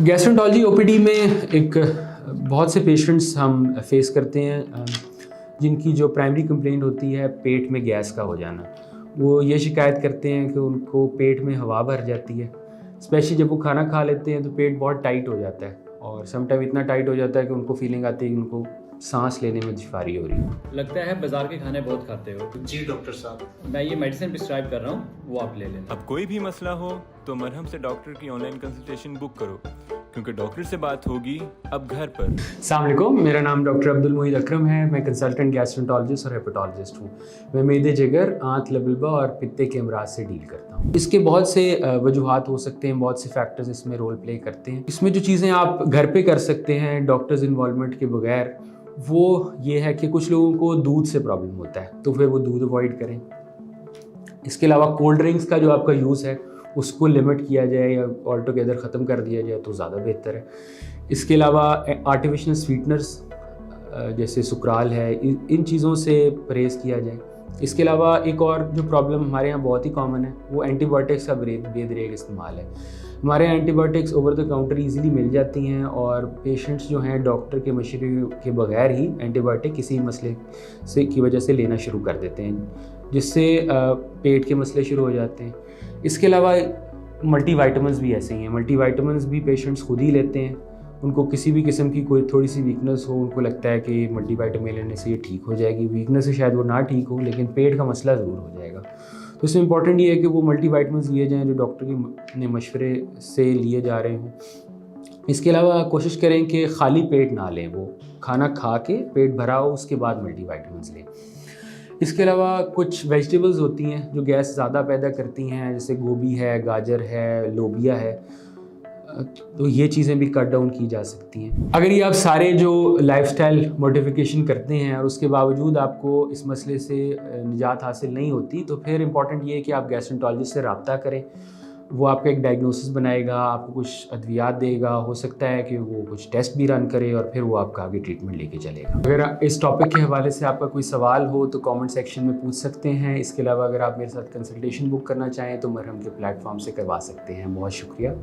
Gastroenterology OPD में एक बहुत से पेशेंट्स हम फेस करते हैं जिनकी जो प्राइमरी कंप्लेंट होती है पेट में गैस का हो जाना। वो ये शिकायत करते हैं कि उनको पेट में हवा भर जाती है, स्पेशली जब वो खाना खा लेते हैं तो पेट बहुत टाइट हो जाता है और समटाइम इतना टाइट हो जाता है कि उनको फीलिंग आती है कि उनको सांस लेने में दुश्वारी हो रही है। लगता है बाजार के खाने बहुत खाते हो। जी डॉक्टर साहब, मैं ये मेडिसिन प्रिस्क्राइब कर रहा हूँ, वो आप ले लेना। अब कोई भी मसला हो तो मरहम से डॉक्टर की ऑनलाइन कंसल्टेशन बुक करो, क्योंकि डॉक्टर से बात होगी अब घर पर। अस्सलाम वालेकुम, मेरा नाम डॉक्टर अब्दुल मोहिद अकरम है। मैं कंसल्टेंट गैस्ट्रोएंटरोलॉजिस्ट और हेपेटोलॉजिस्ट हूँ। मैं मैदे, जिगर, आंत, लबल्बा और पित्ते के अमराज से डील करता हूँ। इसके बहुत से वजूहात हो सकते हैं, बहुत से फैक्टर्स इसमें रोल प्ले करते हैं। इसमें जो चीज़ें आप घर पे कर सकते हैं डॉक्टर्स इन्वॉल्वमेंट के बगैर, वो ये है कि कुछ लोगों को दूध से प्रॉब्लम होता है तो फिर वो दूध अवॉइड करें। इसके अलावा कोल्ड ड्रिंक्स का जो आपका यूज़ है उसको लिमिट किया जाए या ऑल टुगेदर ख़त्म कर दिया जाए तो ज़्यादा बेहतर है। इसके अलावा आर्टिफिशियल स्वीटनर्स जैसे सुकराल है, इन चीज़ों से परहेज़ किया जाए। इसके अलावा एक और जो प्रॉब्लम हमारे यहाँ बहुत ही कॉमन है वो एंटीबायोटिक्स का बेदरेग इस्तेमाल है। हमारे यहाँ antibiotics over the counter easily मिल जाती हैं और पेशेंट्स जो हैं डॉक्टर के मशवरे के बगैर ही एंटीबायोटिक किसी मसले से की वजह से लेना शुरू कर देते हैं, जिससे पेट के मसले शुरू हो जाते हैं। इसके अलावा मल्टीविटामिन्स भी ऐसे ही हैं। मल्टीविटामिन्स भी पेशेंट्स खुद ही लेते हैं। उनको किसी भी किस्म की कोई थोड़ी सी वीकनेस हो, उनको लगता है कि मल्टीविटामिन लेने से ये ठीक हो जाएगी। वीकनेस से शायद वो ना ठीक हो, लेकिन पेट का मसला ज़रूर हो जाएगा। तो इसमें इंपॉर्टेंट ये है कि वो मल्टीविटामिन्स लिए जाएँ जो डॉक्टर के मशवरे से लिए जा रहे हों। इसके अलावा कोशिश करें कि खाली पेट ना लें, वो खाना खा के पेट भरा हो उसके बाद मल्टीविटामिन्स लें। इसके अलावा कुछ वेजिटेबल्स होती हैं जो गैस ज़्यादा पैदा करती हैं, जैसे गोभी है, गाजर है, लोबिया है, तो ये चीज़ें भी कट डाउन की जा सकती हैं। अगर ये आप सारे जो लाइफस्टाइल मॉडिफिकेशन करते हैं और उसके बावजूद आपको इस मसले से निजात हासिल नहीं होती, तो फिर इम्पॉर्टेंट ये है कि आप गैस्ट्रोएंटरोलॉजिस्ट से रब्ता करें। वो आपका एक डायग्नोसिस बनाएगा, आपको कुछ अद्वियात देगा, हो सकता है कि वो कुछ टेस्ट भी रन करे और फिर वो आपका आगे ट्रीटमेंट लेके चलेगा। अगर इस टॉपिक के हवाले से आपका कोई सवाल हो तो कमेंट सेक्शन में पूछ सकते हैं। इसके अलावा अगर आप मेरे साथ कंसल्टेशन बुक करना चाहें तो मरहम के प्लेटफॉर्म से करवा सकते हैं। बहुत शुक्रिया।